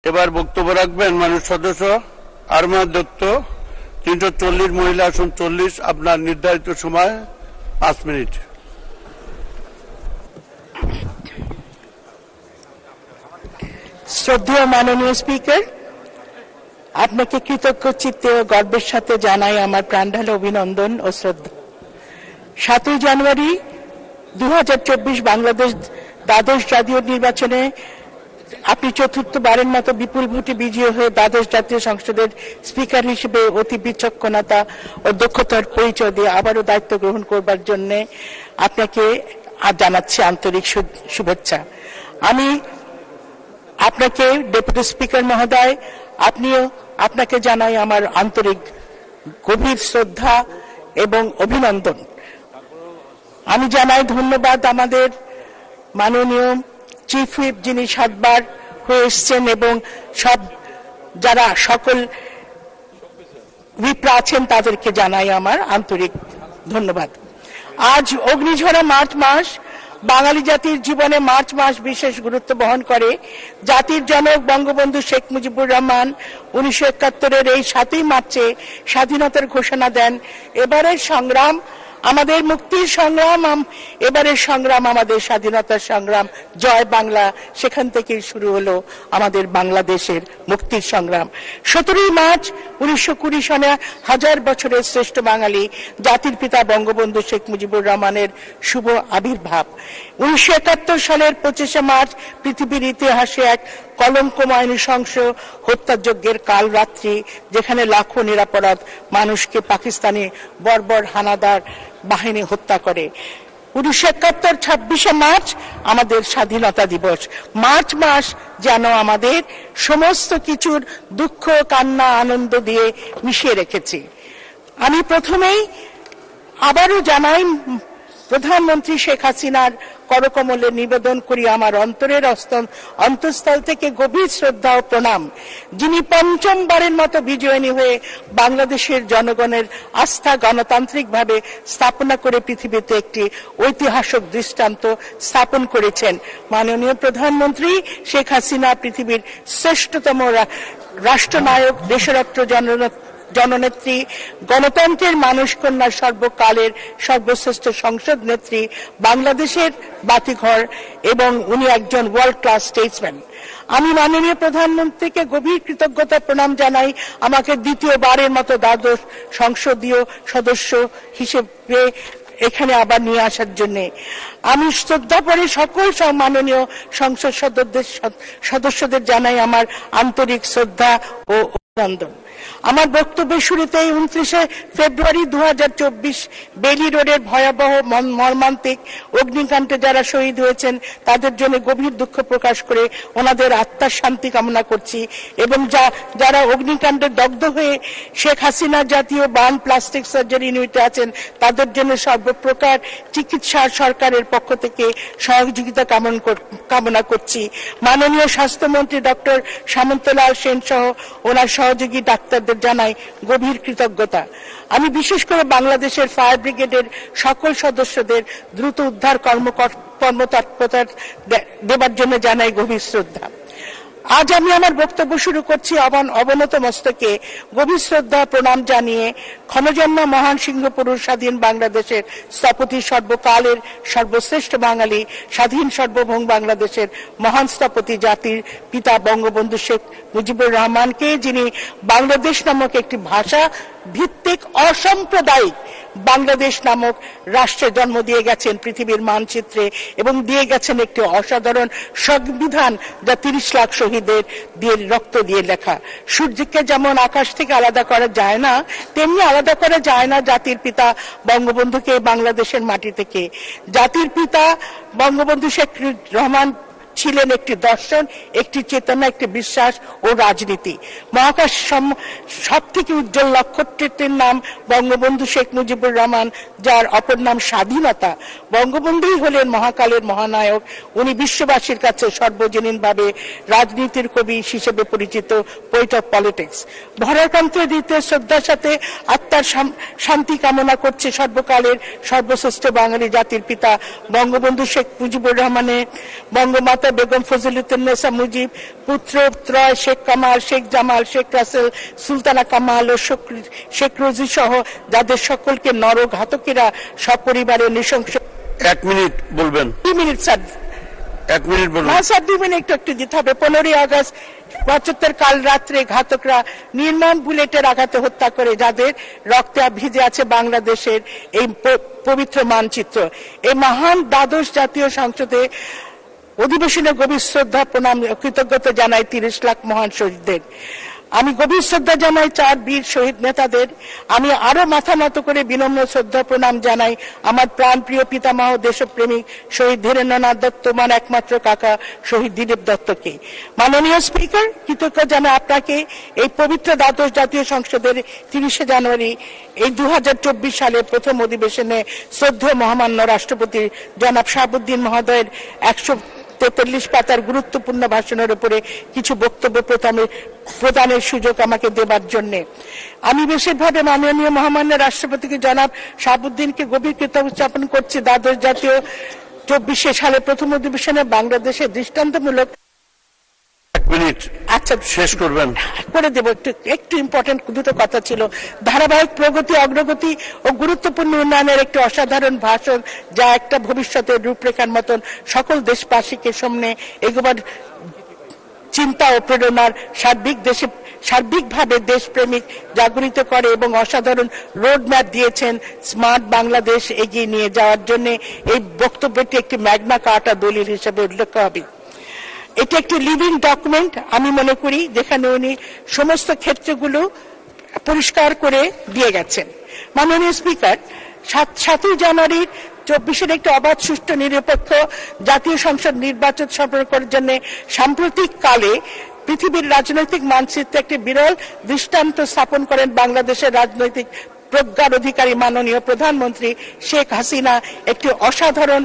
এবার বক্তব্য রাখবেন মাননীয় সদস্য আরমান দত্ত। 340 মহিলা আসন 40। আপনার নির্ধারিত সময় 5 মিনিট। শ্রদ্ধেয় মাননীয় স্পিকার, আপনাকে কৃতজ্ঞ চিত্তে ও গর্বের সাথে জানাই আমার প্রাণঢালা অভিনন্দন ও শ্রদ্ধা। 7 জানুয়ারি 2024 বাংলাদেশ দ্বাদশ জাতীয় নির্বাচনে আপনি চতুর্থবারের মতো বিপুল ভোটে বিজয়ী হয়ে দ্বাদশ জাতীয় সংসদের স্পিকার হিসেবে অতি বিচক্ষণতা ও দক্ষতার পরিচয় দিয়ে আবারও দায়িত্ব গ্রহণ করবার জন্য আপনাকে জানাচ্ছি আন্তরিক শুভেচ্ছা। আমি আপনাকে ডেপুটি স্পিকার মহোদয়, আপনাকে জানাই আমার আন্তরিক গভীর শ্রদ্ধা এবং অভিনন্দন। আমি জানাই ধন্যবাদ আমাদের মাননীয় চিফ হুইপ, যিনি 7 বার হয়ে এসছেন, এবং যারা সকল হুইপরা আছেন তাদেরকে জানাই আমার আন্তরিক ধন্যবাদ। আজ অগ্নিঝরা মার্চ মাস। বাঙালি জাতির জীবনে মার্চ মাস বিশেষ গুরুত্ব বহন করে। জাতির জনক বঙ্গবন্ধু শেখ মুজিবুর রহমান 1971-এর এই 7ই মার্চে স্বাধীনতার ঘোষণা দেন। এবারের সংগ্রাম আমাদের মুক্তির সংগ্রাম, এবারের সংগ্রাম আমাদের স্বাধীনতার সংগ্রাম। জয় বাংলা, সেখান থেকেই শুরু হলো আমাদের বাংলাদেশের মুক্তির সংগ্রাম। 17ই মার্চ 1920 সনে 1000 বছরের শ্রেষ্ঠ বাঙালি জাতির পিতা বঙ্গবন্ধু শেখ মুজিবুর রহমানের শুভ আবির্ভাব। 1971 সালের 25শে মার্চ পৃথিবীর ইতিহাসে এক কলঙ্কময় নৃশংস হত্যাযজ্ঞের কাল রাত্রি, যেখানে লাখো নিরাপরাধ মানুষকে পাকিস্তানি বর্বর হানাদার বাহিনী হত্যা করে। 1971 26শে মার্চ আমাদের স্বাধীনতা দিবস। মার্চ মাস যেন আমাদের সমস্ত কিছুর দুঃখ, কান্না, আনন্দ দিয়ে মিশিয়ে রেখেছি। আমি প্রথমেই আবারও জানাই, প্রধানমন্ত্রী শেখ হাসিনার করকমলে নিবেদন করি আমার অন্তরের অন্তঃস্থল থেকে গভীর শ্রদ্ধা ও প্রণাম, যিনি 5মবারের মতো বিজয়িনী হয়ে বাংলাদেশের জনগণের আস্থা গণতান্ত্রিকভাবে স্থাপনা করে পৃথিবীতে একটি ঐতিহাসিক দৃষ্টান্ত স্থাপন করেছেন। মাননীয় প্রধানমন্ত্রী শেখ হাসিনা পৃথিবীর শ্রেষ্ঠতম রাষ্ট্রনায়ক, দেশরত্ন জননেত্রী, গণতন্ত্রের মানুষ কন্যা, সর্বকালের সর্বশ্রেষ্ঠ সংসদ নেত্রী, বাংলাদেশের বাতিঘর, এবং উনি একজন ওয়ার্ল্ড ক্লাস স্টেটসম্যান। আমি মাননীয় প্রধানমন্ত্রীকে গভীর কৃতজ্ঞতা প্রণাম জানাই আমাকে দ্বিতীয়বারের মতো দ্বাদশ সংসদীয় সদস্য হিসেবে এখানে আবার নিয়ে আসার জন্য। আমি শ্রদ্ধা করে সকল মাননীয় সংসদ সদস্যদের জানাই আমার আন্তরিক শ্রদ্ধা ও অভিনন্দন। আমার বক্তব্যের শুরুতেই 29শে ফেব্রুয়ারি 2024 বেলি রোডের ভয়াবহ মর্মান্তিক অগ্নিকাণ্ডে যারা শহীদ হয়েছেন তাদের জন্য গভীর দুঃখ প্রকাশ করে ওনাদের আত্মার শান্তি কামনা করছি, এবং যারা অগ্নিকাণ্ডে দগ্ধ হয়ে শেখ হাসিনা জাতীয় বার্ন প্লাস্টিক সার্জারি ইউনিটে আছেন তাদের জন্য সর্বপ্রকার চিকিৎসা সরকারের পক্ষ থেকে সহযোগিতা কামনা করছি। মাননীয় স্বাস্থ্যমন্ত্রী ডক্টর সামন্তলাল সেন সহ ওনার সহযোগী ডাক্তারদের জানাই গভীর কৃতজ্ঞতা। আমি বিশেষ করে বাংলাদেশের ফায়ার ব্রিগেডের সকল সদস্যদের দ্রুত উদ্ধার কর্মতৎপরতা দেবার জন্য জানাই গভীর শ্রদ্ধা। আজ আমি আমার বক্তব্য শুরু করছি অবনত মস্তকে গভীর শ্রদ্ধা প্রণাম জানিয়ে ক্ষণজন্ম মহান সিংহপুরুষ স্বাধীন বাংলাদেশের স্থপতি, সর্বকালের সর্বশ্রেষ্ঠ বাঙালি, স্বাধীন সার্বভৌম বাংলাদেশের মহান স্থপতি জাতির পিতা বঙ্গবন্ধু শেখ মুজিবুর রহমানকে, যিনি বাংলাদেশ নামক একটি ভাষা ভিত্তিক অসাম্প্রদায়িক বাংলাদেশ নামক রাষ্ট্রে জন্ম দিয়ে গেছেন পৃথিবীর মানচিত্রে, এবং দিয়ে গেছেন একটি অসাধারণ সংবিধান যা 30 লাখ শহীদের দিয়ে রক্ত দিয়ে লেখা। সূর্যকে যেমন আকাশ থেকে আলাদা করা যায় না, তেমনি আলাদা করা যায় না জাতির পিতা বঙ্গবন্ধুকে বাংলাদেশের মাটি থেকে। জাতির পিতা বঙ্গবন্ধু শেখ রহমান ছিলেন একটি দর্শন, একটি চেতনা, একটি বিশ্বাস ও রাজনীতি। মহাকাশ সব থেকে উজ্জ্বল নক্ষত্রটির নাম বঙ্গবন্ধু শেখ মুজিবুর রহমান, যার অপর নাম স্বাধীনতা। বঙ্গবন্ধুই হলেন মহাকালের মহানায়ক। উনি বিশ্ববাসীর কাছে সর্বজনীনভাবে রাজনীতির কবি হিসেবে পরিচিত, পোয়েট অফ পলিটিক্স। ভরাকান্তের রীতে শ্রদ্ধার সাথে আত্মার শান্তি কামনা করছে সর্বকালের সর্বশ্রেষ্ঠ বাঙালি জাতির পিতা বঙ্গবন্ধু শেখ মুজিবুর রহমানের বঙ্গমাতা বঙ্গমাতা বেগম ফজিলতুন্নেসা মুজিব, পুত্র ত্রয় শেখ কামাল, শেখ জামাল, শেখ রাসেল, সুলতানা কামাল ও শেখ রোজি সহ যাদের সকলকে নরঘাতকেরা সপরিবারে নৃশংস। 1 মিনিট বলবেন। 2 মিনিট স্যার। 1 মিনিট বলবেন। না স্যার, 2 মিনিট একটু দিতে হবে। 15ই আগস্ট 75 কাল রাত্রে ঘাতকরা নির্মম বুলেটের আঘাতে হত্যা করে যাদের রক্তে ভিজে আছে বাংলাদেশের এই পবিত্র মানচিত্র। এই মহান দ্বাদশ জাতীয় সংসদে অধিবেশনে গভীর শ্রদ্ধা প্রণাম কৃতজ্ঞতা জানাই 30 লাখ মহান শহীদদের। আমি গভীর শ্রদ্ধা জানাই 4 বীর শহীদ নেতাদের। আমি আরো মাথা নত করে বিনম্র শ্রদ্ধা প্রণাম জানাই আমার প্রাণপ্রিয় পিতামহ দেশপ্রেমিক শহীদ ধীরেন্দ্রনাথ দত্ত, আমার একমাত্র কাকা শহীদ দিলীপ দত্তকে। মাননীয় স্পিকার, কৃতজ্ঞ জানাই আপনাকে এই পবিত্র দ্বাদশ জাতীয় সংসদের 30শে জানুয়ারি এই 2024 সালের প্রথম অধিবেশনে শ্রদ্ধেয় মহামান্য রাষ্ট্রপতি জনাব শাহাবুদ্দিন মহোদয়ের 143 পাতার গুরুত্বপূর্ণ ভাষণের উপরে কিছু বক্তব্য প্রদানের সুযোগ আমাকে দেবার জন্য আমি বিশেষভাবে মাননীয় মহামান্য রাষ্ট্রপতিকে জনাব শাহাবুদ্দিনকে গভীর কৃতজ্ঞতা জ্ঞাপন করছি। দ্বাদশ জাতীয় 24 সালের প্রথম অধিবেশনে বাংলাদেশের দৃষ্টান্তমূলক। 1 মিনিট। আচ্ছা, শেষ করবেন। করে দেব। একটু ইম্পর্টেন্ট দুটো কথা ছিল। ধারাবাহিক প্রগতি, অগ্রগতি ও গুরুত্বপূর্ণ উন্নয়নের একটি অসাধারণ ভাষণ, যা একটা ভবিষ্যতের রূপরেখার মতন সকল দেশবাসীকে সামনে এগোবার চিন্তা ও প্রেরণার সার্বিকভাবে দেশপ্রেমিক জাগরিত করে এবং অসাধারণ রোড ম্যাপ দিয়েছেন স্মার্ট বাংলাদেশ এগিয়ে নিয়ে যাওয়ার জন্য। এই বক্তব্যটি একটি ম্যাগনা কার্টা দলিল হিসেবে উল্লেখ হবে। এটি একটি লিভিং ডকুমেন্ট আমি মনে করি, যেখানে উনি সমস্ত ক্ষেত্রগুলো পরিষ্কার করে দিয়ে গেছেন। মাননীয় স্পিকার, 7ই জানুয়ারির 24 একটি অবাধ, সুষ্ঠু, নিরপেক্ষ জাতীয় সংসদ নির্বাচন সম্পন্ন করার জন্য সাম্প্রতিক কালে পৃথিবীর রাজনৈতিক মানচিত্রে একটি বিরল দৃষ্টান্ত স্থাপন করেন বাংলাদেশের রাজনৈতিক প্রজ্ঞার অধিকারী মাননীয় প্রধানমন্ত্রী শেখ হাসিনা। একটি অসাধারণ,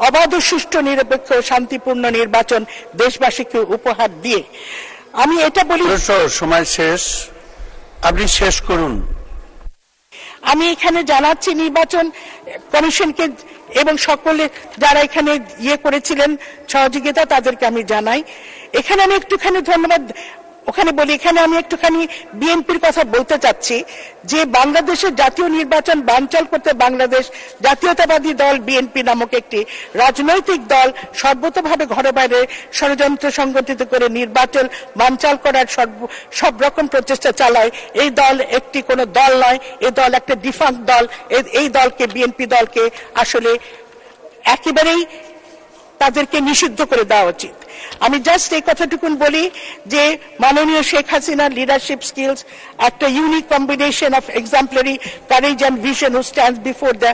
অবাধ, সুষ্ঠু, নিরপেক্ষ, শান্তিপূর্ণ নির্বাচন দেশবাসীকে উপহার দিয়ে আমি এটা বলি। সময় শেষ, আপনি শেষ করুন। আমি এখানে জানাচ্ছি নির্বাচন কমিশনকে এবং সকলে যারা এখানে করেছিলেন সহযোগিতা, তাদেরকে আমি জানাই। এখানে আমি একটুখানি ধন্যবাদ ওখানে বলি। এখানে আমি একটুখানি বিএনপির কথা বলতে চাচ্ছি যে বাংলাদেশের জাতীয় নির্বাচন বানচাল করতে বাংলাদেশ জাতীয়তাবাদী দল বিএনপি নামক একটি রাজনৈতিক দল সর্বতভাবে ঘরে বাইরে ষড়যন্ত্র সংগঠিত করে নির্বাচন বানচাল করার সব রকম প্রচেষ্টা চালায়। এই দল একটি কোনো দল নয়, এই দল একটা ডিফাঙ্ক দল। এই দলকে, বিএনপি দলকে আসলে একেবারেই তাদেরকে নিষিদ্ধ করে দেওয়া উচিত। আমি জাস্ট এই কথাটুকুন বলি যে মাননীয় শেখ হাসিনার লিডারশিপ স্কিলস একটা unique combination of exemplary courage and vision who stands before the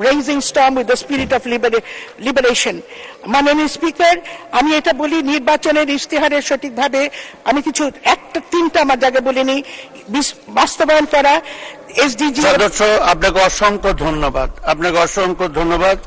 raging storm with the spirit of liberation. মাননীয় স্পিকার, আমি এটা বলি, নির্বাচনের ইশতেহারের সঠিকভাবে আমি কিছু 3টা আমার জায়গায় বলিনি, বাস্তবায়ন করা এসডিজি। সদস্য, আপনাকে অসংখ্য ধন্যবাদ।